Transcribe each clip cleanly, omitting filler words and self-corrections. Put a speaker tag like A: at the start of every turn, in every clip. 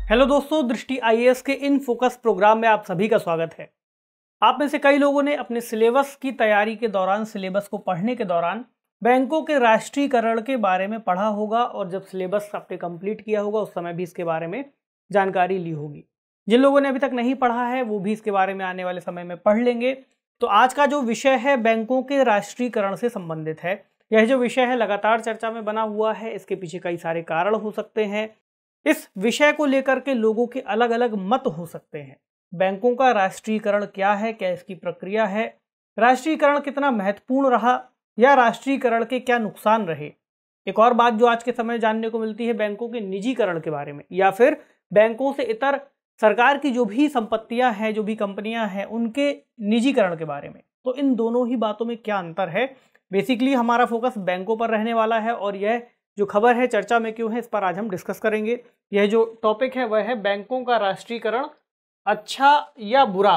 A: Hello दोस्तों, दृष्टि IAS के इन फोकस प्रोग्राम में आप सभी का स्वागत है। आप में से कई लोगों ने अपने सिलेबस की तैयारी के दौरान, सिलेबस को पढ़ने के दौरान बैंकों के राष्ट्रीयकरण के बारे में पढ़ा होगा और जब सिलेबस आपने कंप्लीट किया होगा उस समय भी इसके बारे में जानकारी ली होगी। जिन लोगों ने अभी तक नहीं पढ़ा है वो भी इसके बारे में आने वाले समय में पढ़ लेंगे। तो आज का जो विषय है बैंकों के राष्ट्रीयकरण से संबंधित है। यह जो विषय है लगातार चर्चा में बना हुआ है, इसके पीछे कई सारे कारण हो सकते हैं। इस विषय को लेकर के लोगों के अलग अलग मत हो सकते हैं। बैंकों का राष्ट्रीयकरण क्या है, क्या इसकी प्रक्रिया है, राष्ट्रीयकरण कितना महत्वपूर्ण रहा या राष्ट्रीयकरण के क्या नुकसान रहे। एक और बात जो आज के समय जानने को मिलती है बैंकों के निजीकरण के बारे में, या फिर बैंकों से इतर सरकार की जो भी संपत्तियां हैं, जो भी कंपनियां हैं, उनके निजीकरण के बारे में। तो इन दोनों ही बातों में क्या अंतर है। बेसिकली हमारा फोकस बैंकों पर रहने वाला है और यह जो खबर है चर्चा में क्यों है इस पर आज हम डिस्कस करेंगे। यह जो टॉपिक है वह है बैंकों का राष्ट्रीयकरण अच्छा या बुरा।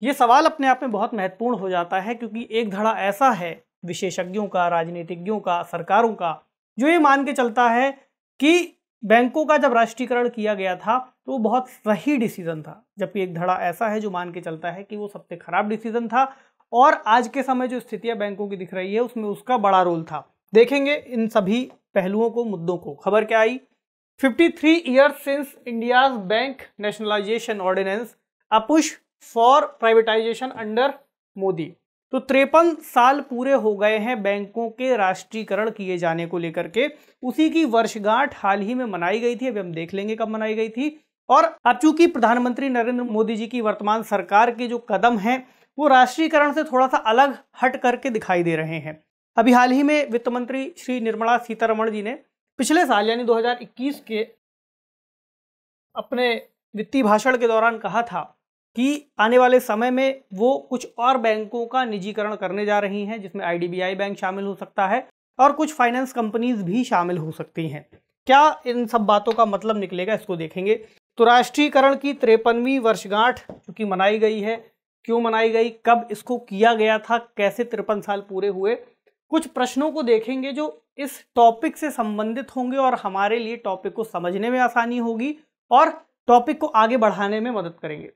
A: ये सवाल अपने आप में बहुत महत्वपूर्ण हो जाता है क्योंकि एक धड़ा ऐसा है विशेषज्ञों का, राजनीतिज्ञों का, सरकारों का, जो ये मान के चलता है कि बैंकों का जब राष्ट्रीयकरण किया गया था तो वो बहुत सही डिसीजन था, जबकि एक धड़ा ऐसा है जो मान के चलता है कि वो सबसे खराब डिसीजन था और आज के समय जो स्थितियां बैंकों की दिख रही है उसमें उसका बड़ा रोल था। देखेंगे इन सभी पहलुओं को, मुद्दों को। खबर क्या आई, 53 years since India's bank nationalization ordinance, a push for privatization under Modi. तो 53 साल पूरे हो गए हैं बैंकों के राष्ट्रीयकरण किए जाने को लेकर के। उसी की वर्षगांठ हाल ही में मनाई गई थी, अभी हम देख लेंगे कब मनाई गई थी। और अब चूंकि प्रधानमंत्री नरेंद्र मोदी जी की वर्तमान सरकार के जो कदम हैं वो राष्ट्रीयकरण से थोड़ा सा अलग हट करके दिखाई दे रहे हैं। अभी हाल ही में वित्त मंत्री श्री निर्मला सीतारमण जी ने पिछले साल यानी 2021 के अपने वित्तीय भाषण के दौरान कहा था कि आने वाले समय में वो कुछ और बैंकों का निजीकरण करने जा रही हैं, जिसमें आईडीबीआई बैंक शामिल हो सकता है और कुछ फाइनेंस कंपनीज भी शामिल हो सकती हैं। क्या इन सब बातों का मतलब निकलेगा, इसको देखेंगे। तो राष्ट्रीयकरण की 53वीं वर्षगांठ चूंकि मनाई गई है, क्यों मनाई गई, कब इसको किया गया था, कैसे 53 साल पूरे हुए, कुछ प्रश्नों को देखेंगे जो इस टॉपिक से संबंधित होंगे और हमारे लिए टॉपिक को समझने में आसानी होगी और टॉपिक को आगे बढ़ाने में मदद करेंगे।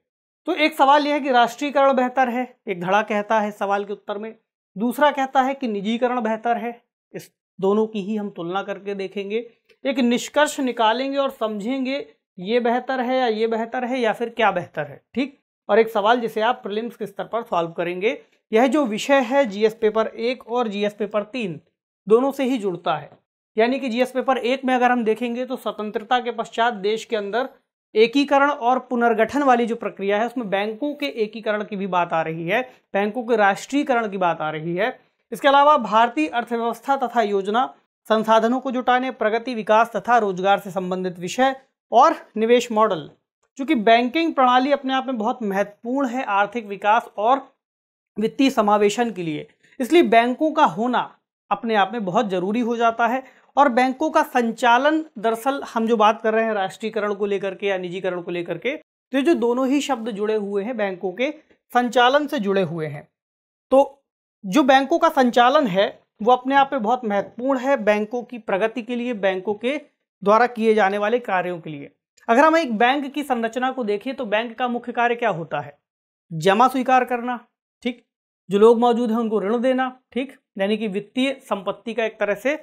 A: तो एक सवाल यह है कि राष्ट्रीयकरण बेहतर है, एक धड़ा कहता है सवाल के उत्तर में। दूसरा कहता है कि निजीकरण बेहतर है। इस दोनों की ही हम तुलना करके देखेंगे, एक निष्कर्ष निकालेंगे और समझेंगे ये बेहतर है या ये बेहतर है या फिर क्या बेहतर है। ठीक, और एक सवाल जिसे आप प्रीलिम्स के स्तर पर सॉल्व करेंगे। यह जो विषय है जीएस पेपर 1 और जीएस पेपर 3 दोनों से ही जुड़ता है। यानी कि जीएस पेपर 1 में अगर हम देखेंगे तो स्वतंत्रता के पश्चात देश के अंदर एकीकरण और पुनर्गठन वाली जो प्रक्रिया है उसमें बैंकों के एकीकरण की भी बात आ रही है, बैंकों के राष्ट्रीयकरण की बात आ रही है। इसके अलावा भारतीय अर्थव्यवस्था तथा योजना, संसाधनों को जुटाने, प्रगति, विकास तथा रोजगार से संबंधित विषय और निवेश मॉडल। चूंकि बैंकिंग प्रणाली अपने आप में बहुत महत्वपूर्ण है आर्थिक विकास और वित्तीय समावेशन के लिए, इसलिए बैंकों का होना अपने आप में बहुत जरूरी हो जाता है। और बैंकों का संचालन, दरअसल हम जो बात कर रहे हैं राष्ट्रीयकरण को लेकर के या निजीकरण को लेकर के, तो जो दोनों ही शब्द जुड़े हुए हैं बैंकों के संचालन से जुड़े हुए हैं। तो जो बैंकों का संचालन है वो अपने आप में बहुत महत्वपूर्ण है बैंकों की प्रगति के लिए, बैंकों के द्वारा किए जाने वाले कार्यों के लिए। अगर हम एक बैंक की संरचना को देखें तो बैंक का मुख्य कार्य क्या होता है, जमा स्वीकार करना, ठीक, जो लोग मौजूद हैं उनको ऋण देना, ठीक, यानी कि वित्तीय संपत्ति का एक तरह से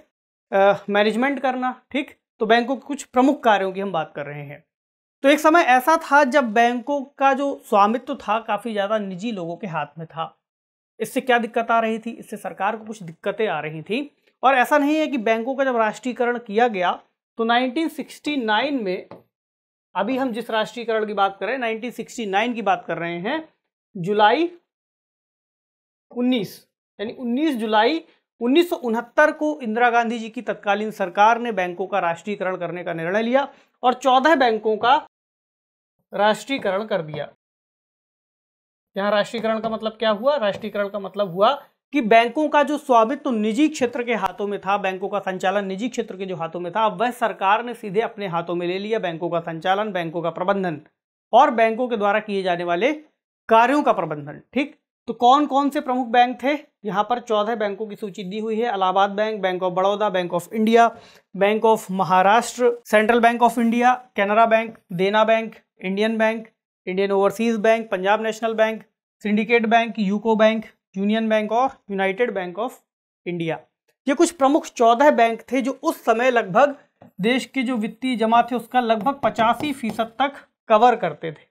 A: मैनेजमेंट करना, ठीक। तो बैंकों के कुछ प्रमुख कार्यों की हम बात कर रहे हैं। तो एक समय ऐसा था जब बैंकों का जो स्वामित्व था काफी ज्यादा निजी लोगों के हाथ में था। इससे क्या दिक्कत आ रही थी, इससे सरकार को कुछ दिक्कतें आ रही थी। और ऐसा नहीं है कि बैंकों का जब राष्ट्रीयकरण किया गया तो 1969 में, अभी हम जिस राष्ट्रीयकरण की बात कर रहे हैं 1969 की बात कर रहे हैं, जुलाई 19 यानी 19 जुलाई 1969 को इंदिरा गांधी जी की तत्कालीन सरकार ने बैंकों का राष्ट्रीयकरण करने का निर्णय लिया और 14 बैंकों का राष्ट्रीयकरण कर दिया। यहां राष्ट्रीयकरण का मतलब क्या हुआ, राष्ट्रीयकरण का मतलब हुआ कि बैंकों का जो स्वामित्व निजी क्षेत्र के हाथों में था, बैंकों का संचालन निजी क्षेत्र के जो हाथों में था, अब वह सरकार ने सीधे अपने हाथों में ले लिया। बैंकों का संचालन, बैंकों का प्रबंधन और बैंकों के द्वारा किए जाने वाले कार्यों का प्रबंधन, ठीक। तो कौन कौन से प्रमुख बैंक थे, यहाँ पर 14 बैंकों की सूची दी हुई है। Allahabad bank, bank of Baroda, bank of India, bank of Maharashtra, central bank of India, Canara bank, Dena bank, Indian bank, Indian overseas bank, Punjab national bank, syndicate bank, UCO bank, union bank और यूनाइटेड बैंक ऑफ इंडिया। ये कुछ प्रमुख 14 bank थे जो उस समय लगभग देश के जो वित्तीय जमा थे उसका लगभग 85% तक कवर करते थे।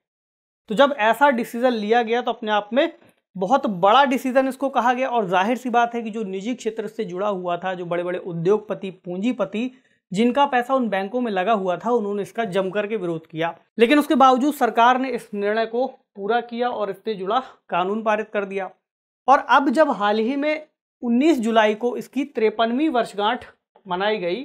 A: तो जब ऐसा डिसीजन लिया गया तो अपने आप में बहुत बड़ा डिसीजन इसको कहा गया, और जाहिर सी बात है कि जो निजी क्षेत्र से जुड़ा हुआ था, जो बड़े बड़े उद्योगपति, पूंजीपति, जिनका पैसा उन बैंकों में लगा हुआ था, उन्होंने इसका जम करके विरोध किया। लेकिन उसके बावजूद सरकार ने इस निर्णय को पूरा किया और इससे जुड़ा कानून पारित कर दिया। और अब जब हाल ही में 19 जुलाई को इसकी 53वीं वर्षगांठ मनाई गई,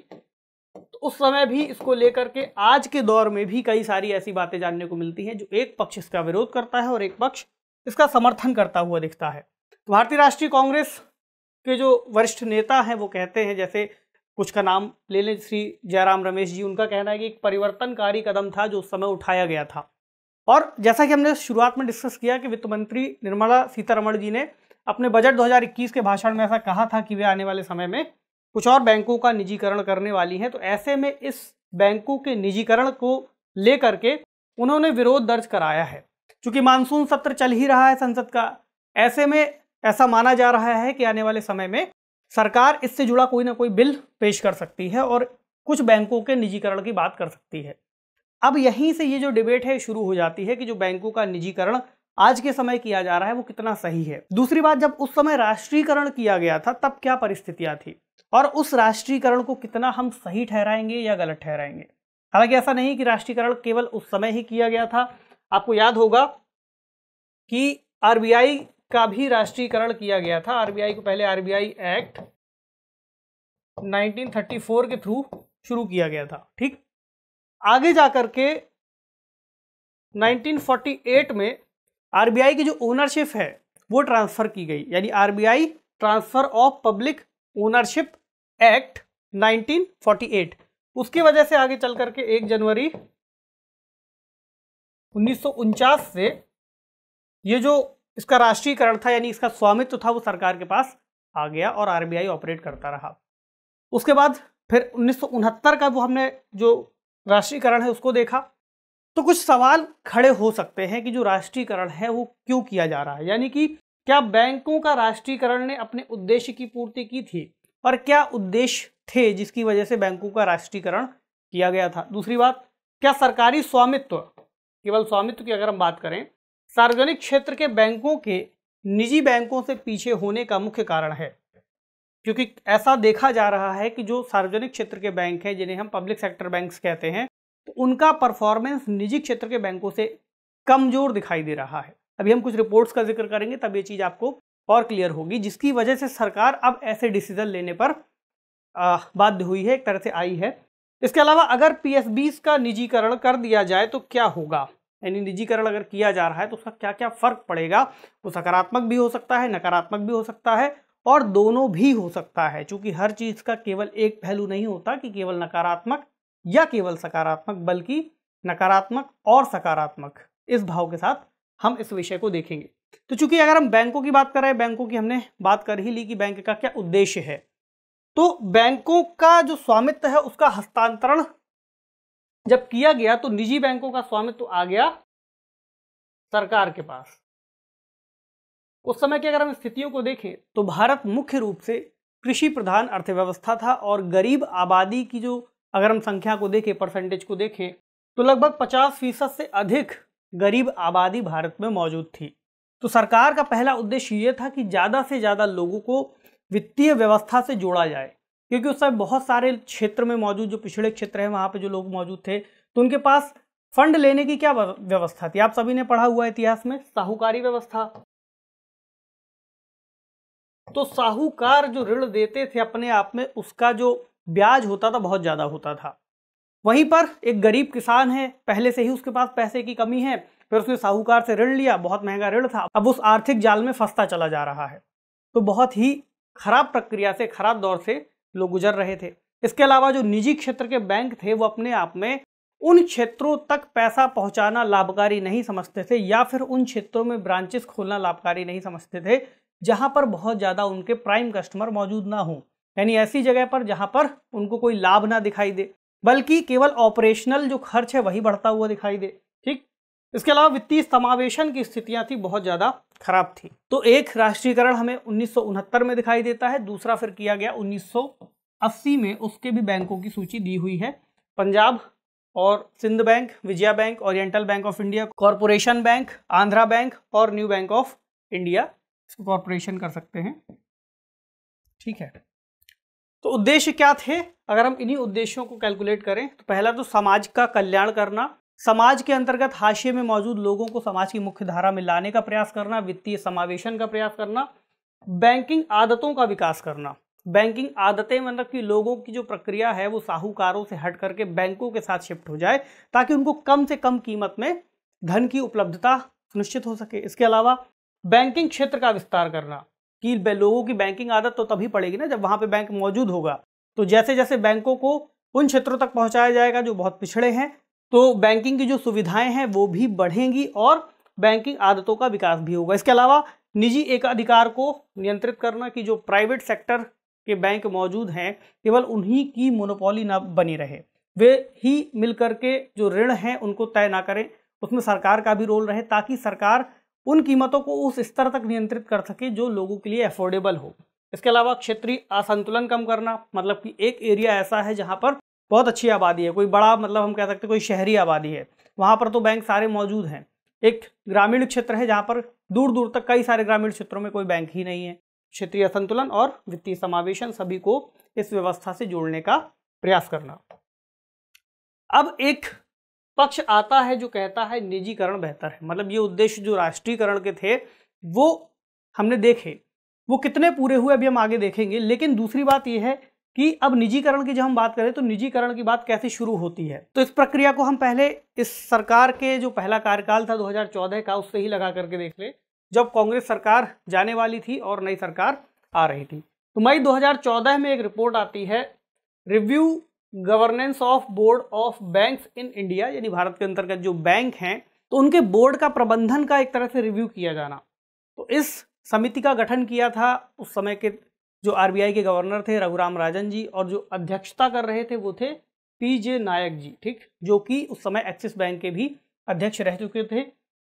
A: तो उस समय भी इसको लेकर के आज के दौर में भी कई सारी ऐसी बातें जानने को मिलती हैं जो एक पक्ष इसका विरोध करता है और एक पक्ष इसका समर्थन करता हुआ दिखता है। तो भारतीय राष्ट्रीय कांग्रेस के जो वरिष्ठ नेता हैं वो कहते हैं, जैसे कुछ का नाम ले लें, श्री जयराम रमेश जी, उनका कहना है कि एक परिवर्तनकारी कदम था जो उस समय उठाया गया था। और जैसा कि हमने शुरुआत में डिस्कस किया कि वित्त मंत्री निर्मला सीतारमण जी ने अपने बजट 2021 के भाषण में ऐसा कहा था कि वे आने वाले समय में कुछ और बैंकों का निजीकरण करने वाली हैं। तो ऐसे में इस बैंकों के निजीकरण को लेकर के उन्होंने विरोध दर्ज कराया है। चूंकि मानसून सत्र चल ही रहा है संसद का, ऐसे में ऐसा माना जा रहा है कि आने वाले समय में सरकार इससे जुड़ा कोई ना कोई बिल पेश कर सकती है और कुछ बैंकों के निजीकरण की बात कर सकती है। अब यहीं से ये जो डिबेट है शुरू हो जाती है कि जो बैंकों का निजीकरण आज के समय किया जा रहा है वो कितना सही है। दूसरी बात, जब उस समय राष्ट्रीयकरण किया गया था तब क्या परिस्थितियां थी और उस राष्ट्रीयकरण को कितना हम सही ठहराएंगे या गलत ठहराएंगे। हालांकि ऐसा नहीं कि राष्ट्रीयकरण केवल उस समय ही किया गया था। आपको याद होगा कि आरबीआई का भी राष्ट्रीयकरण किया गया था। आरबीआई को पहले आरबीआई एक्ट 1934 के थ्रू शुरू किया गया था। ठीक, आगे जाकर के 1948 में आरबीआई की जो ओनरशिप है वो ट्रांसफर की गई, यानी RBI transfer of public ownership act 1948। उसकी वजह से आगे चल करके 1 जनवरी 1949 से ये जो इसका राष्ट्रीयकरण था, यानी इसका स्वामित्व था, वो सरकार के पास आ गया और आरबीआई ऑपरेट करता रहा। उसके बाद फिर 1969 का वो हमने जो राष्ट्रीयकरण है उसको देखा। तो कुछ सवाल खड़े हो सकते हैं कि जो राष्ट्रीयकरण है वो क्यों किया जा रहा है, यानी कि क्या बैंकों का राष्ट्रीयकरण ने अपने उद्देश्य की पूर्ति की थी और क्या उद्देश्य थे जिसकी वजह से बैंकों का राष्ट्रीयकरण किया गया था। दूसरी बात, क्या सरकारी स्वामित्व, केवल स्वामित्व की अगर हम बात करें, सार्वजनिक क्षेत्र के बैंकों के निजी बैंकों से पीछे होने का मुख्य कारण है। क्योंकि ऐसा देखा जा रहा है कि जो सार्वजनिक क्षेत्र के बैंक हैं, जिन्हें हम पब्लिक सेक्टर बैंक्स कहते हैं, तो उनका परफॉर्मेंस निजी क्षेत्र के बैंकों से कमजोर दिखाई दे रहा है। अभी हम कुछ रिपोर्ट्स का जिक्र करेंगे तब ये चीज़ आपको और क्लियर होगी, जिसकी वजह से सरकार अब ऐसे डिसीजन लेने पर बाध्य हुई है, एक तरह से आई है। इसके अलावा अगर पीएसबीज का निजीकरण कर दिया जाए तो क्या होगा, यानी निजीकरण अगर किया जा रहा है तो उसका क्या क्या फर्क पड़ेगा। वो सकारात्मक भी हो सकता है, नकारात्मक भी हो सकता है और दोनों भी हो सकता है। चूंकि हर चीज़ का केवल एक पहलू नहीं होता कि केवल नकारात्मक या केवल सकारात्मक, बल्कि नकारात्मक और सकारात्मक, इस भाव के साथ हम इस विषय को देखेंगे। तो चूंकि अगर हम बैंकों की बात कर रहे हैं, बैंकों की हमने बात कर ही ली कि बैंक का क्या उद्देश्य है, तो बैंकों का जो स्वामित्व है उसका हस्तांतरण जब किया गया तो निजी बैंकों का स्वामित्व आ गया सरकार के पास। उस समय की अगर हम स्थितियों को देखें तो भारत मुख्य रूप से कृषि प्रधान अर्थव्यवस्था था और गरीब आबादी की जो अगर हम संख्या को देखें, परसेंटेज को देखें, तो लगभग 50% से अधिक गरीब आबादी भारत में मौजूद थी। तो सरकार का पहला उद्देश्य ये था कि ज़्यादा से ज़्यादा लोगों को वित्तीय व्यवस्था से जोड़ा जाए, क्योंकि उस समय बहुत सारे क्षेत्र में मौजूद जो पिछड़े क्षेत्र हैं वहाँ पे जो लोग मौजूद थे तो उनके पास फंड लेने की क्या व्यवस्था थी। आप सभी ने पढ़ा हुआ है इतिहास में, साहूकारी व्यवस्था। तो साहूकार जो ऋण देते थे अपने आप में उसका जो ब्याज होता था बहुत ज़्यादा होता था। वहीं पर एक गरीब किसान है, पहले से ही उसके पास पैसे की कमी है, फिर उसने साहूकार से ऋण लिया, बहुत महंगा ऋण था, अब उस आर्थिक जाल में फंसता चला जा रहा है। तो बहुत ही खराब प्रक्रिया से, खराब दौर से लोग गुजर रहे थे। इसके अलावा जो निजी क्षेत्र के बैंक थे वो अपने आप में उन क्षेत्रों तक पैसा पहुंचाना लाभकारी नहीं समझते थे, या फिर उन क्षेत्रों में ब्रांचेस खोलना लाभकारी नहीं समझते थे जहां पर बहुत ज़्यादा उनके प्राइम कस्टमर मौजूद ना हो, यानी ऐसी जगह पर जहां पर उनको कोई लाभ ना दिखाई दे, बल्कि केवल ऑपरेशनल जो खर्च है वही बढ़ता हुआ दिखाई दे। ठीक, इसके अलावा वित्तीय समावेशन की स्थितियां थी बहुत ज़्यादा खराब थी। तो एक राष्ट्रीयकरण हमें 1969 में दिखाई देता है, दूसरा फिर किया गया 1980 में, उसके भी बैंकों की सूची दी हुई है। पंजाब और Sind bank, Vijaya bank, oriental bank of India, corporation bank, Andhra bank और न्यू बैंक ऑफ इंडिया, इसको कॉरपोरेशन कर सकते हैं। ठीक है, तो उद्देश्य क्या थे? अगर हम इन्हीं उद्देश्यों को कैलकुलेट करें तो पहला तो समाज का कल्याण करना, समाज के अंतर्गत हाशिए में मौजूद लोगों को समाज की मुख्य धारा में लाने का प्रयास करना, वित्तीय समावेशन का प्रयास करना, बैंकिंग आदतों का विकास करना। बैंकिंग आदतें मतलब कि लोगों की जो प्रक्रिया है वो साहूकारों से हट करके बैंकों के साथ शिफ्ट हो जाए, ताकि उनको कम से कम कीमत में धन की उपलब्धता सुनिश्चित हो सके। इसके अलावा बैंकिंग क्षेत्र का विस्तार करना, कि लोगों की बैंकिंग आदत तो तभी पड़ेगी ना जब वहाँ पे बैंक मौजूद होगा। तो जैसे जैसे बैंकों को उन क्षेत्रों तक पहुँचाया जाएगा जो बहुत पिछड़े हैं, तो बैंकिंग की जो सुविधाएं हैं वो भी बढ़ेंगी और बैंकिंग आदतों का विकास भी होगा। इसके अलावा निजी एकाधिकार को नियंत्रित करना, कि जो प्राइवेट सेक्टर के बैंक मौजूद हैं केवल उन्हीं की मोनोपोली ना बनी रहे, वे ही मिलकर के जो ऋण हैं उनको तय ना करें, उसमें सरकार का भी रोल रहे, ताकि सरकार उन कीमतों को उस स्तर तक नियंत्रित कर सके जो लोगों के लिए अफोर्डेबल हो। इसके अलावा क्षेत्रीय असंतुलन कम करना, मतलब कि एक एरिया ऐसा है जहाँ पर बहुत अच्छी आबादी है, कोई बड़ा मतलब हम कह सकते हैं कोई शहरी आबादी है, वहाँ पर तो बैंक सारे मौजूद हैं। एक ग्रामीण क्षेत्र है जहाँ पर दूर दूर तक कई सारे ग्रामीण क्षेत्रों में कोई बैंक ही नहीं है। क्षेत्रीय असंतुलन और वित्तीय समावेशन सभी को इस व्यवस्था से जोड़ने का प्रयास करना। अब एक पक्ष आता है जो कहता है निजीकरण बेहतर है, मतलब ये उद्देश्य जो राष्ट्रीयकरण के थे वो हमने देखे, वो कितने पूरे हुए अभी हम आगे देखेंगे। लेकिन दूसरी बात यह है कि अब निजीकरण की जब हम बात करें तो निजीकरण की बात कैसे शुरू होती है, तो इस प्रक्रिया को हम पहले इस सरकार के जो पहला कार्यकाल था 2014 का उससे ही लगा करके देख ले, जब कांग्रेस सरकार जाने वाली थी और नई सरकार आ रही थी। तो मई 2014 में एक रिपोर्ट आती है, review governance of board of banks in India, यानी भारत के अंतर्गत जो बैंक हैं तो उनके बोर्ड का प्रबंधन का एक तरह से रिव्यू किया जाना। तो इस समिति का गठन किया था उस समय के जो आरबीआई के गवर्नर थे रघुराम राजन जी, और जो अध्यक्षता कर रहे थे वो थे पीजे नायक जी, ठीक, जो कि उस समय एक्सिस बैंक के भी अध्यक्ष रह चुके थे।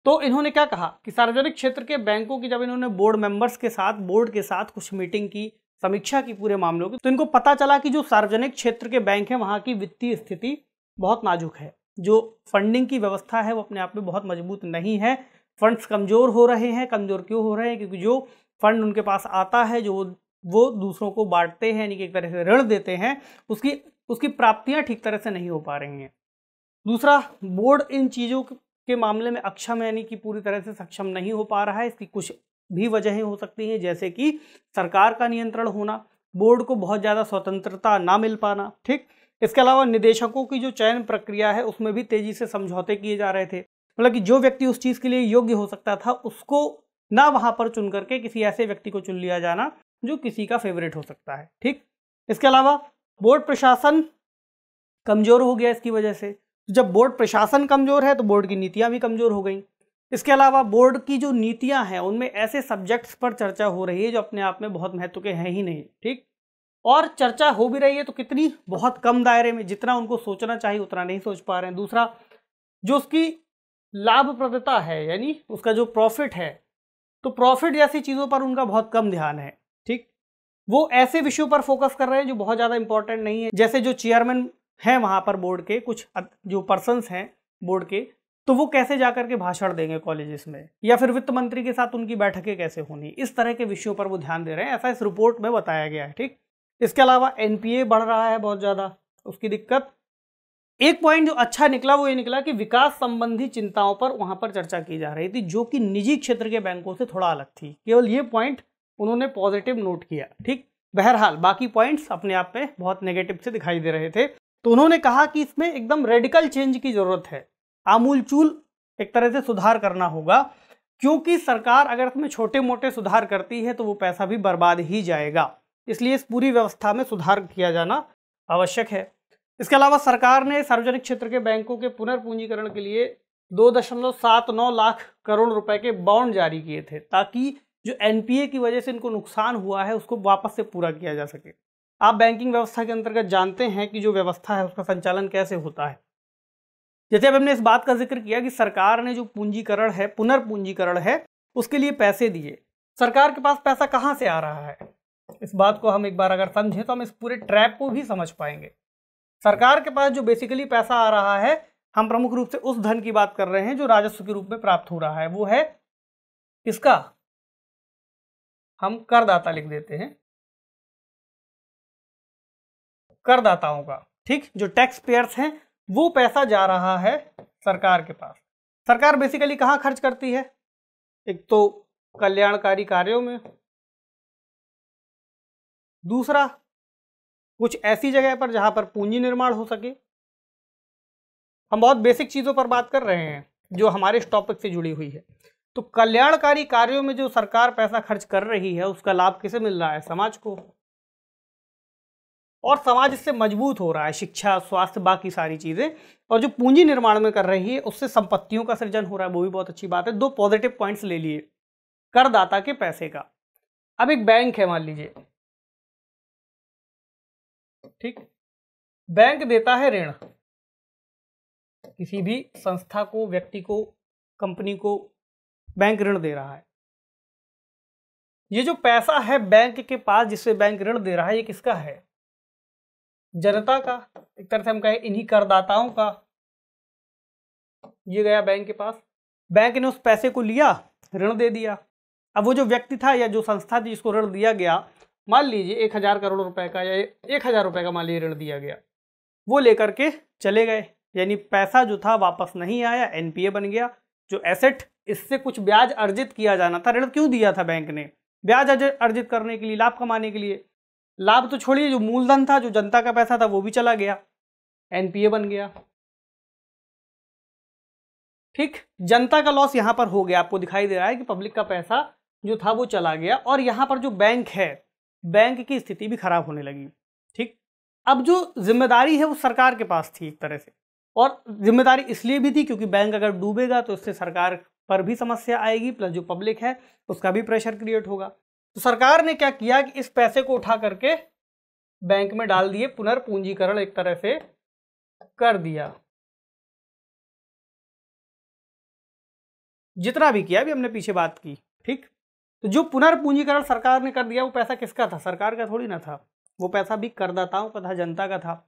A: तो इन्होंने क्या कहा कि सार्वजनिक क्षेत्र के बैंकों की जब इन्होंने बोर्ड मेंबर्स के साथ, बोर्ड के साथ कुछ मीटिंग की, समीक्षा की पूरे मामलों की, तो इनको पता चला कि जो सार्वजनिक क्षेत्र के बैंक हैं वहाँ की वित्तीय स्थिति बहुत नाजुक है, जो फंडिंग की व्यवस्था है वो अपने आप में बहुत मजबूत नहीं है, फंड्स कमज़ोर हो रहे हैं। कमज़ोर क्यों हो रहे हैं? क्योंकि जो फंड उनके पास आता है, जो वो दूसरों को बांटते हैं, यानी कि एक तरह से ऋण देते हैं, उसकी प्राप्तियां ठीक तरह से नहीं हो पा रही हैं। दूसरा, बोर्ड इन चीज़ों के मामले में अक्षम, यानी कि पूरी तरह से सक्षम नहीं हो पा रहा है। इसकी कुछ भी वजहें हो सकती हैं, जैसे कि सरकार का नियंत्रण होना, बोर्ड को बहुत ज़्यादा स्वतंत्रता ना मिल पाना, ठीक। इसके अलावा निदेशकों की जो चयन प्रक्रिया है उसमें भी तेज़ी से समझौते किए जा रहे थे, मतलब कि जो व्यक्ति उस चीज़ के लिए योग्य हो सकता था उसको ना वहाँ पर चुन करके किसी ऐसे व्यक्ति को चुन लिया जाना जो किसी का फेवरेट हो सकता है, ठीक। इसके अलावा बोर्ड प्रशासन कमज़ोर हो गया इसकी वजह से। जब बोर्ड प्रशासन कमज़ोर है तो बोर्ड की नीतियाँ भी कमज़ोर हो गई। इसके अलावा बोर्ड की जो नीतियाँ हैं उनमें ऐसे सब्जेक्ट्स पर चर्चा हो रही है जो अपने आप में बहुत महत्व के हैं ही नहीं, ठीक। और चर्चा हो भी रही है तो कितनी, बहुत कम दायरे में, जितना उनको सोचना चाहिए उतना नहीं सोच पा रहे हैं। दूसरा, जो उसकी लाभप्रदता है, यानी उसका जो प्रॉफिट है, तो प्रॉफिट जैसी चीज़ों पर उनका बहुत कम ध्यान है, ठीक। वो ऐसे विषयों पर फोकस कर रहे हैं जो बहुत ज़्यादा इंपॉर्टेंट नहीं है, जैसे जो चेयरमैन हैं वहाँ पर बोर्ड के, कुछ जो पर्सन्स हैं बोर्ड के, तो वो कैसे जाकर के भाषण देंगे कॉलेजेस में, या फिर वित्त मंत्री के साथ उनकी बैठकें कैसे होनी, इस तरह के विषयों पर वो ध्यान दे रहे हैं, ऐसा इस रिपोर्ट में बताया गया है, ठीक। इसके अलावा एनपीए बढ़ रहा है बहुत ज़्यादा, उसकी दिक्कत। एक पॉइंट जो अच्छा निकला वो ये निकला कि विकास संबंधी चिंताओं पर वहाँ पर चर्चा की जा रही थी, जो कि निजी क्षेत्र के बैंकों से थोड़ा अलग थी। केवल ये पॉइंट उन्होंने पॉजिटिव नोट किया, ठीक। बहरहाल बाकी पॉइंट्स अपने आप में बहुत नेगेटिव से दिखाई दे रहे थे। तो उन्होंने कहा कि इसमें एकदम रेडिकल चेंज की ज़रूरत है, आमूलचूल एक तरह से सुधार करना होगा, क्योंकि सरकार अगर इसमें छोटे मोटे सुधार करती है तो वो पैसा भी बर्बाद ही जाएगा। इसलिए इस पूरी व्यवस्था में सुधार किया जाना आवश्यक है। इसके अलावा सरकार ने सार्वजनिक क्षेत्र के बैंकों के पुनर्पूंजीकरण के लिए 2.79 लाख करोड़ रुपए के बॉन्ड जारी किए थे, ताकि जो एनपीए की वजह से इनको नुकसान हुआ है उसको वापस से पूरा किया जा सके। आप बैंकिंग व्यवस्था के अंतर्गत जानते हैं कि जो व्यवस्था है उसका संचालन कैसे होता है। जैसे अब हमने इस बात का जिक्र किया कि सरकार ने जो पूंजीकरण है, पुनर्पूंजीकरण है, उसके लिए पैसे दिए। सरकार के पास पैसा कहाँ से आ रहा है, इस बात को हम एक बार अगर समझें तो हम इस पूरे ट्रैप को भी समझ पाएंगे। सरकार के पास जो बेसिकली पैसा आ रहा है, हम प्रमुख रूप से उस धन की बात कर रहे हैं जो राजस्व के रूप में प्राप्त हो रहा है। वो है किसका? हम करदाता लिख देते हैं, करदाताओं का। ठीक, जो टैक्स पेयर्स हैं, वो पैसा जा रहा है सरकार के पास। सरकार बेसिकली कहाँ खर्च करती है? एक तो कल्याणकारी कार्यों में, दूसरा कुछ ऐसी जगह पर जहां पर पूंजी निर्माण हो सके। हम बहुत बेसिक चीजों पर बात कर रहे हैं जो हमारे इस टॉपिक से जुड़ी हुई है। तो कल्याणकारी कार्यों में जो सरकार पैसा खर्च कर रही है उसका लाभ किसे मिल रहा है? समाज को। और समाज इससे मजबूत हो रहा है, शिक्षा, स्वास्थ्य, बाकी सारी चीजें। और जो पूंजी निर्माण में कर रही है उससे संपत्तियों का सृजन हो रहा है, वो भी बहुत अच्छी बात है। 2 पॉजिटिव पॉइंट्स ले लिए करदाता के पैसे का। अब एक बैंक है, मान लीजिए, ठीक, बैंक देता है ऋण किसी भी संस्था को, व्यक्ति को, कंपनी को, बैंक ऋण दे रहा है। ये जो पैसा है बैंक के पास जिससे बैंक ऋण दे रहा है, ये किसका है? जनता का। एक तरह से हम कहें इन्हीं करदाताओं का। ये गया बैंक के पास, बैंक ने उस पैसे को लिया, ऋण दे दिया। अब वो जो व्यक्ति था या जो संस्था थी जिसको ऋण दिया गया, मान लीजिए 1000 करोड़ रुपए का या 1000 रुपए का मान लीजिए ऋण दिया गया, वो लेकर के चले गए। यानी पैसा जो था वापस नहीं आया, एनपीए बन गया। जो एसेट, इससे कुछ ब्याज अर्जित किया जाना था। ऋण क्यों दिया था बैंक ने? ब्याज अर्जित करने के लिए, लाभ कमाने के लिए। लाभ तो छोड़िए, जो मूलधन था, जो जनता का पैसा था, वो भी चला गया, एनपीए बन गया। ठीक, जनता का लॉस यहां पर हो गया। आपको दिखाई दे रहा है कि पब्लिक का पैसा जो था वो चला गया। और यहां पर जो बैंक है, बैंक की स्थिति भी खराब होने लगी। ठीक, अब जो जिम्मेदारी है वो सरकार के पास थी एक तरह से। और जिम्मेदारी इसलिए भी थी क्योंकि बैंक अगर डूबेगा तो इससे सरकार पर भी समस्या आएगी, प्लस जो पब्लिक है उसका भी प्रेशर क्रिएट होगा। तो सरकार ने क्या किया कि इस पैसे को उठा करके बैंक में डाल दिए, पुनर्पूंजीकरण एक तरह से कर दिया। जितना भी किया, अभी हमने पीछे बात की। ठीक, तो जो पुनर्पूंजीकरण सरकार ने कर दिया वो पैसा किसका था? सरकार का थोड़ी ना था, वो पैसा भी करदाताओं का था, जनता का था।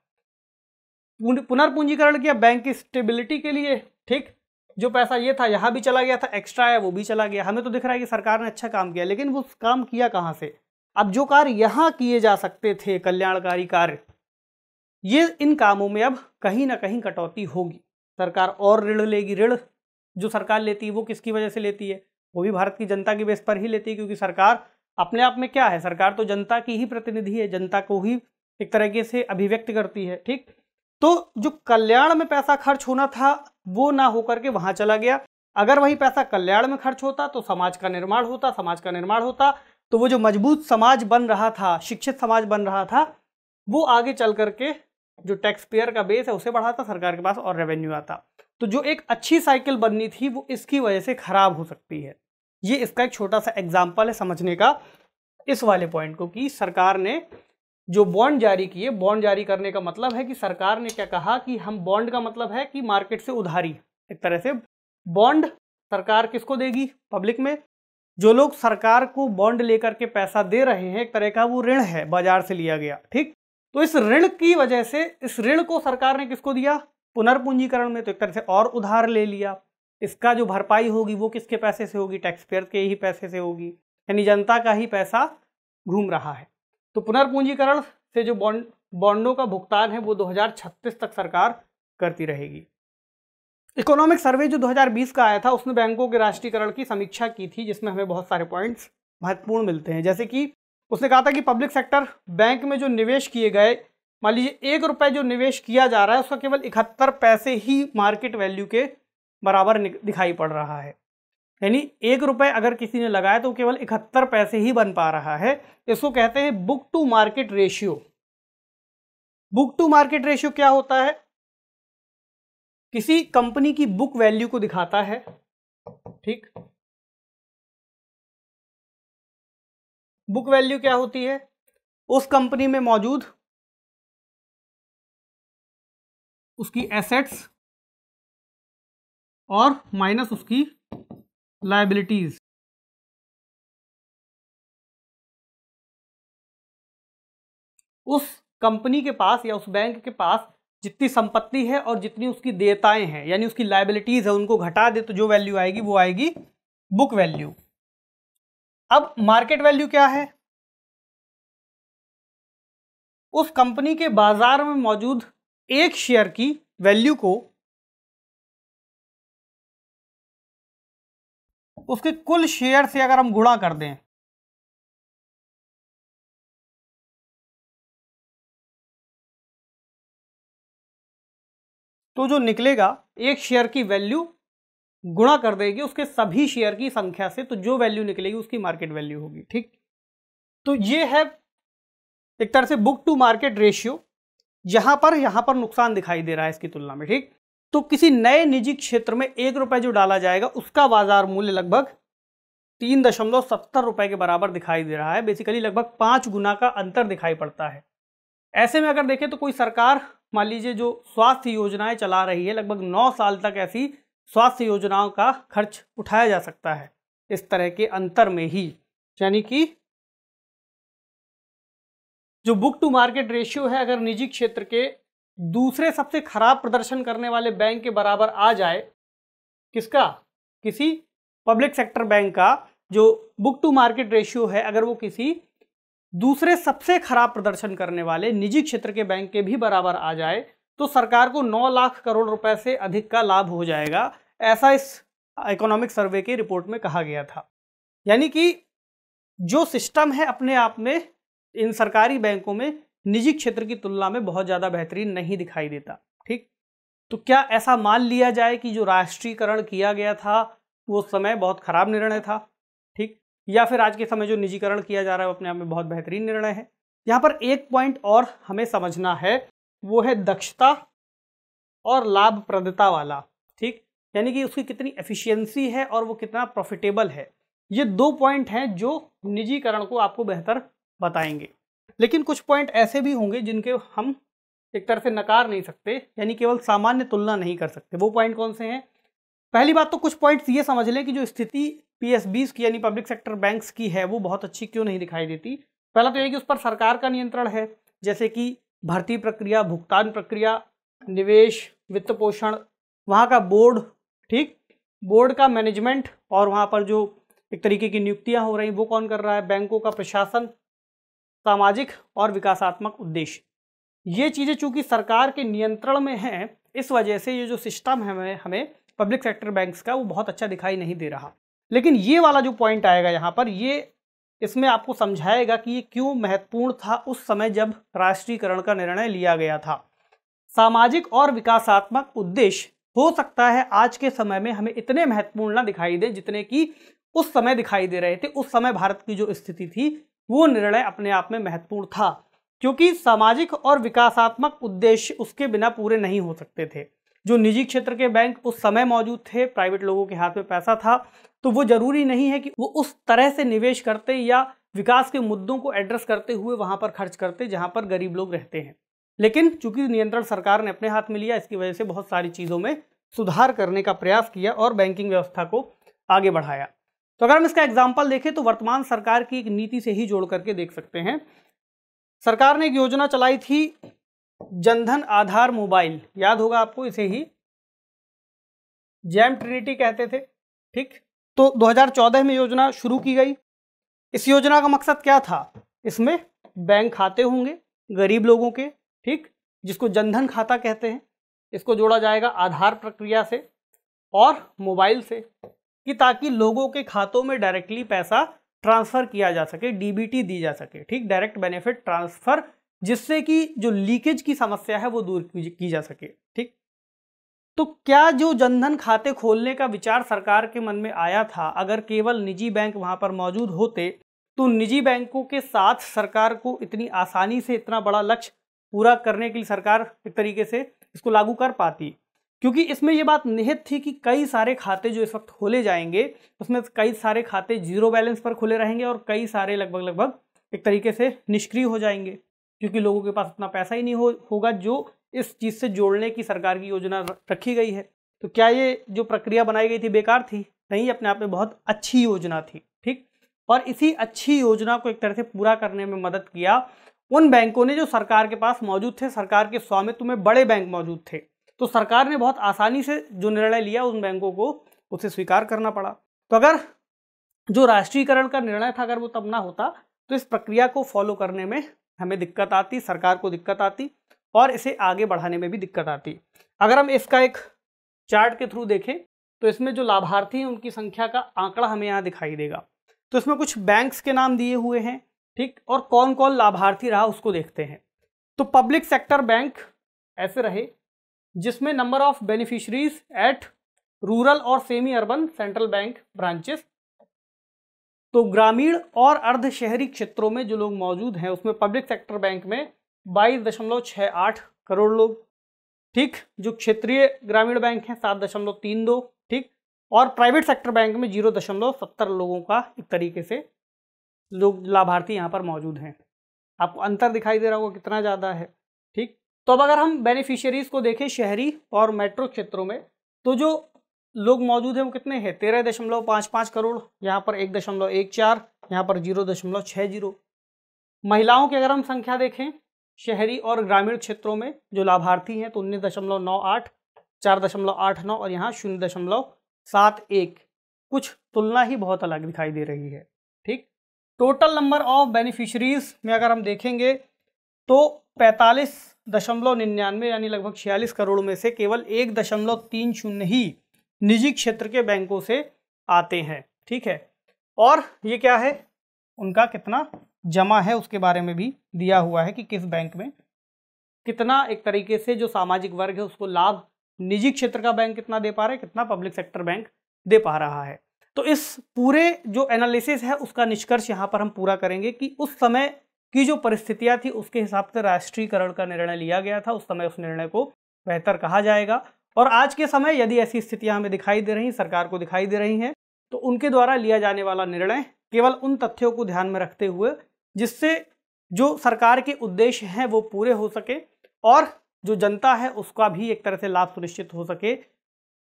A: पुनर्पूंजीकरण किया बैंक की स्टेबिलिटी के लिए। ठीक, जो पैसा ये था यहाँ भी चला गया था, एक्स्ट्रा है वो भी चला गया। हमें तो दिख रहा है कि सरकार ने अच्छा काम किया, लेकिन वो काम किया कहाँ से? अब जो कार्य यहाँ किए जा सकते थे, कल्याणकारी कार्य, ये इन कामों में अब कहीं ना कहीं कटौती होगी। सरकार और ऋण लेगी। ऋण जो सरकार लेती है वो किसकी वजह से लेती है? वो भी भारत की जनता की बेस पर ही लेती है, क्योंकि सरकार अपने आप में क्या है? सरकार तो जनता की ही प्रतिनिधि है, जनता को ही एक तरीके से अभिव्यक्त करती है। ठीक, तो जो कल्याण में पैसा खर्च होना था वो ना होकर के वहां चला गया। अगर वही पैसा कल्याण में खर्च होता तो समाज का निर्माण होता, समाज का निर्माण होता तो वो जो मजबूत समाज बन रहा था, शिक्षित समाज बन रहा था, वो आगे चल करके जो टैक्स पेयर का बेस है उसे बढ़ाता, सरकार के पास और रेवेन्यू आता। तो जो एक अच्छी साइकिल बननी थी वो इसकी वजह से खराब हो सकती है। ये इसका एक छोटा सा एग्जाम्पल है समझने का इस वाले पॉइंट को, कि सरकार ने जो बॉन्ड जारी किए, बॉन्ड जारी करने का मतलब है कि सरकार ने क्या कहा कि हम, बॉन्ड का मतलब है कि मार्केट से उधारी। एक तरह से बॉन्ड सरकार किसको देगी? पब्लिक में। जो लोग सरकार को बॉन्ड लेकर के पैसा दे रहे हैं, एक तरह का वो ऋण है, बाजार से लिया गया। ठीक, तो इस ऋण की वजह से, इस ऋण को सरकार ने किसको दिया? पुनर्पूंजीकरण में। तो एक तरह से और उधार ले लिया। इसका जो भरपाई होगी वो किसके पैसे से होगी? टैक्स पेयर के ही पैसे से होगी, यानी जनता का ही पैसा घूम रहा है। तो पुनर्पूंजीकरण से जो बॉन्डों का भुगतान है वो 2036 तक सरकार करती रहेगी। इकोनॉमिक सर्वे जो 2020 का आया था उसने बैंकों के राष्ट्रीयकरण की समीक्षा की थी, जिसमें हमें बहुत सारे पॉइंट्स महत्वपूर्ण मिलते हैं। जैसे कि उसने कहा था कि पब्लिक सेक्टर बैंक में जो निवेश किए गए, मान लीजिए 1 रुपये जो निवेश किया जा रहा है उसका केवल 71 पैसे ही मार्केट वैल्यू के बराबर दिखाई पड़ रहा है। यानी 1 रुपये अगर किसी ने लगाया तो केवल 71 पैसे ही बन पा रहा है। इसको कहते हैं book to market ratio. Book to market ratio क्या होता है? किसी कंपनी की बुक वैल्यू को दिखाता है, ठीक। बुक वैल्यू क्या होती है? उस कंपनी में मौजूद उसकी एसेट्स और माइनस उसकी लायबिलिटीज। उस कंपनी के पास या उस बैंक के पास जितनी संपत्ति है और जितनी उसकी देयताएं हैं, यानी उसकी लायबिलिटीज है, उनको घटा दे तो जो वैल्यू आएगी वो आएगी बुक वैल्यू। अब मार्केट वैल्यू क्या है? उस कंपनी के बाजार में मौजूद एक शेयर की वैल्यू को उसके कुल शेयर से अगर हम गुणा कर दें तो जो निकलेगा, एक शेयर की वैल्यू गुणा कर देगी उसके सभी शेयर की संख्या से, तो जो वैल्यू निकलेगी उसकी मार्केट वैल्यू होगी, ठीक। तो ये है एक तरह से बुक टू मार्केट रेशियो। यहां पर नुकसान दिखाई दे रहा है इसकी तुलना में, ठीक। तो किसी नए निजी क्षेत्र में 1 रुपए जो डाला जाएगा उसका बाजार मूल्य लगभग 3.70 रुपए के बराबर दिखाई दे रहा है। बेसिकली लगभग 5 गुना का अंतर दिखाई पड़ता है। ऐसे में अगर देखें तो कोई सरकार मान लीजिए जो स्वास्थ्य योजनाएं चला रही है, लगभग 9 साल तक ऐसी स्वास्थ्य योजनाओं का खर्च उठाया जा सकता है इस तरह के अंतर में ही। यानी कि जो बुक टू मार्केट रेशियो है, अगर निजी क्षेत्र के दूसरे सबसे खराब प्रदर्शन करने वाले बैंक के बराबर आ जाए, किसका? किसी पब्लिक सेक्टर बैंक का जो बुक टू मार्केट रेशियो है, अगर वो किसी दूसरे सबसे खराब प्रदर्शन करने वाले निजी क्षेत्र के बैंक के भी बराबर आ जाए, तो सरकार को 9 लाख करोड़ रुपए से अधिक का लाभ हो जाएगा। ऐसा इस इकोनॉमिक सर्वे की रिपोर्ट में कहा गया था। यानी कि जो सिस्टम है अपने आप में इन सरकारी बैंकों में निजी क्षेत्र की तुलना में बहुत ज़्यादा बेहतरीन नहीं दिखाई देता, ठीक। तो क्या ऐसा मान लिया जाए कि जो राष्ट्रीयकरण किया गया था वो समय बहुत खराब निर्णय था, ठीक, या फिर आज के समय जो निजीकरण किया जा रहा है वो अपने आप में बहुत बेहतरीन निर्णय है? यहाँ पर एक पॉइंट और हमें समझना है, वो है दक्षता और लाभप्रदता वाला, ठीक। यानी कि उसकी कितनी एफिशिएंसी है और वो कितना प्रॉफिटेबल है। ये 2 पॉइंट हैं जो निजीकरण को आपको बेहतर बताएंगे। लेकिन कुछ पॉइंट ऐसे भी होंगे जिनके हम एक तरह से नकार नहीं सकते, यानी केवल सामान्य तुलना नहीं कर सकते। वो पॉइंट कौन से हैं? पहली बात तो कुछ पॉइंट्स ये समझ लें कि जो स्थिति पीएसबीज की यानी पब्लिक सेक्टर बैंक्स की है वो बहुत अच्छी क्यों नहीं दिखाई देती। पहला तो ये कि उस पर सरकार का नियंत्रण है, जैसे कि भर्ती प्रक्रिया, भुगतान प्रक्रिया, निवेश, वित्त पोषण, वहाँ का बोर्ड, ठीक, बोर्ड का मैनेजमेंट और वहाँ पर जो एक तरीके की नियुक्तियाँ हो रही वो कौन कर रहा है, बैंकों का प्रशासन, सामाजिक और विकासात्मक उद्देश्य, ये चीज़ें चूंकि सरकार के नियंत्रण में हैं, इस वजह से ये जो सिस्टम है हमें पब्लिक सेक्टर बैंक्स का वो बहुत अच्छा दिखाई नहीं दे रहा। लेकिन ये वाला जो पॉइंट आएगा यहाँ पर, ये इसमें आपको समझाएगा कि ये क्यों महत्वपूर्ण था उस समय जब राष्ट्रीयकरण का निर्णय लिया गया था। सामाजिक और विकासात्मक उद्देश्य हो सकता है आज के समय में हमें इतने महत्वपूर्ण ना दिखाई दे जितने कि उस समय दिखाई दे रहे थे। उस समय भारत की जो स्थिति थी वो निर्णय अपने आप में महत्वपूर्ण था, क्योंकि सामाजिक और विकासात्मक उद्देश्य उसके बिना पूरे नहीं हो सकते थे। जो निजी क्षेत्र के बैंक उस समय मौजूद थे, प्राइवेट लोगों के हाथ में पैसा था, तो वो जरूरी नहीं है कि वो उस तरह से निवेश करते या विकास के मुद्दों को एड्रेस करते हुए वहां पर खर्च करते जहां पर गरीब लोग रहते हैं। लेकिन चूंकि नियंत्रण सरकार ने अपने हाथ में लिया, इसकी वजह से बहुत सारी चीज़ों में सुधार करने का प्रयास किया और बैंकिंग व्यवस्था को आगे बढ़ाया। तो अगर हम इसका एग्जाम्पल देखें तो वर्तमान सरकार की एक नीति से ही जोड़ करके देख सकते हैं। सरकार ने एक योजना चलाई थी, जनधन आधार मोबाइल, याद होगा आपको, इसे ही जैम ट्रिनिटी कहते थे, ठीक। तो 2014 में योजना शुरू की गई। इस योजना का मकसद क्या था? इसमें बैंक खाते होंगे गरीब लोगों के, ठीक, जिसको जनधन खाता कहते हैं। इसको जोड़ा जाएगा आधार प्रक्रिया से और मोबाइल से, कि ताकि लोगों के खातों में डायरेक्टली पैसा ट्रांसफर किया जा सके, डीबीटी दी जा सके, ठीक, डायरेक्ट बेनिफिट ट्रांसफर, जिससे कि जो लीकेज की समस्या है वो दूर की जा सके, ठीक। तो क्या जो जनधन खाते खोलने का विचार सरकार के मन में आया था, अगर केवल निजी बैंक वहां पर मौजूद होते तो निजी बैंकों के साथ सरकार को इतनी आसानी से इतना बड़ा लक्ष्य पूरा करने के लिए सरकार एक तरीके से इसको लागू कर पाती, क्योंकि इसमें ये बात निहित थी कि कई सारे खाते जो इस वक्त खोले जाएंगे उसमें कई सारे खाते जीरो बैलेंस पर खुले रहेंगे और कई सारे लगभग एक तरीके से निष्क्रिय हो जाएंगे, क्योंकि लोगों के पास उतना पैसा ही नहीं होगा जो इस चीज़ से जोड़ने की सरकार की योजना रखी गई है। तो क्या ये जो प्रक्रिया बनाई गई थी बेकार थी? नहीं, अपने आप में बहुत अच्छी योजना थी। ठीक, और इसी अच्छी योजना को एक तरह से पूरा करने में मदद किया उन बैंकों ने जो सरकार के पास मौजूद थे, सरकार के स्वामित्व में बड़े बैंक मौजूद थे। तो सरकार ने बहुत आसानी से जो निर्णय लिया उन बैंकों को उसे स्वीकार करना पड़ा। तो अगर जो राष्ट्रीयकरण का निर्णय था अगर वो तब ना होता तो इस प्रक्रिया को फॉलो करने में हमें दिक्कत आती, सरकार को दिक्कत आती और इसे आगे बढ़ाने में भी दिक्कत आती। अगर हम इसका एक चार्ट के थ्रू देखें तो इसमें जो लाभार्थी हैं उनकी संख्या का आंकड़ा हमें यहाँ दिखाई देगा। तो इसमें कुछ बैंक्स के नाम दिए हुए हैं, ठीक, और कौन कौन लाभार्थी रहा उसको देखते हैं। तो पब्लिक सेक्टर बैंक ऐसे रहे जिसमें number of beneficiaries at rural और semi urban central bank branches. तो ग्रामीण और अर्ध शहरी क्षेत्रों में जो लोग मौजूद हैं उसमें पब्लिक सेक्टर बैंक में 22.68 करोड़ लोग, ठीक, जो क्षेत्रीय ग्रामीण बैंक हैं 7.32, ठीक, और प्राइवेट सेक्टर बैंक में 0.70 लोगों का एक तरीके से लोग लाभार्थी यहाँ पर मौजूद हैं। आपको अंतर दिखाई दे रहा होगा कितना ज़्यादा है। ठीक, तो अब अगर हम बेनिफिशियरीज को देखें शहरी और मेट्रो क्षेत्रों में तो जो लोग मौजूद हैं वो कितने हैं? 13.55 करोड़, यहाँ पर 1.14, यहाँ पर 0.60। महिलाओं की अगर हम संख्या देखें शहरी और ग्रामीण क्षेत्रों में जो लाभार्थी हैं तो 19.98, 4.89 और यहाँ 0.71। कुछ तुलना ही बहुत अलग दिखाई दे रही है। ठीक, टोटल नंबर ऑफ बेनिफिशरीज में अगर हम देखेंगे तो 45.99 यानी लगभग 46 करोड़ में से केवल 1.30 ही निजी क्षेत्र के बैंकों से आते हैं। ठीक है, और ये क्या है, उनका कितना जमा है उसके बारे में भी दिया हुआ है कि किस बैंक में कितना एक तरीके से जो सामाजिक वर्ग है उसको लाभ निजी क्षेत्र का बैंक कितना दे पा रहा है, कितना पब्लिक सेक्टर बैंक दे पा रहा है। तो इस पूरे जो एनालिसिस है उसका निष्कर्ष यहाँ पर हम पूरा करेंगे कि उस समय की जो परिस्थितियाँ थी उसके हिसाब से राष्ट्रीयकरण का निर्णय लिया गया था, उस समय उस निर्णय को बेहतर कहा जाएगा। और आज के समय यदि ऐसी स्थितियाँ हमें दिखाई दे रही, सरकार को दिखाई दे रही हैं, तो उनके द्वारा लिया जाने वाला निर्णय केवल उन तथ्यों को ध्यान में रखते हुए जिससे जो सरकार के उद्देश्य हैं वो पूरे हो सके और जो जनता है उसका भी एक तरह से लाभ सुनिश्चित हो सके।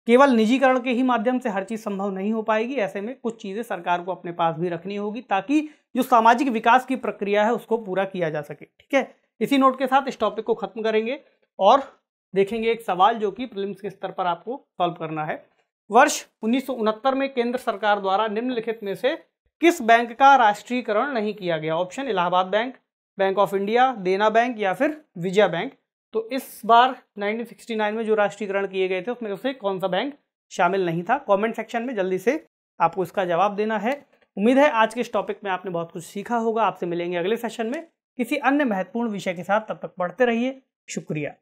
A: केवल निजीकरण के ही माध्यम से हर चीज़ संभव नहीं हो पाएगी, ऐसे में कुछ चीज़ें सरकार को अपने पास भी रखनी होगी ताकि जो सामाजिक विकास की प्रक्रिया है उसको पूरा किया जा सके। ठीक है, इसी नोट के साथ इस टॉपिक को खत्म करेंगे और देखेंगे एक सवाल जो कि प्रीलिम्स के स्तर पर आपको सॉल्व करना है। वर्ष 1969 में केंद्र सरकार द्वारा निम्नलिखित में से किस बैंक का राष्ट्रीयकरण नहीं किया गया? Option Allahabad bank, bank of India, देना बैंक या फिर विजया बैंक। तो इस बार 1969 में जो राष्ट्रीयकरण किए गए थे उसमें से कौन सा बैंक शामिल नहीं था? कमेंट सेक्शन में जल्दी से आपको इसका जवाब देना है। उम्मीद है आज के इस टॉपिक में आपने बहुत कुछ सीखा होगा। आपसे मिलेंगे अगले सेशन में किसी अन्य महत्वपूर्ण विषय के साथ, तब तक पढ़ते रहिए। शुक्रिया।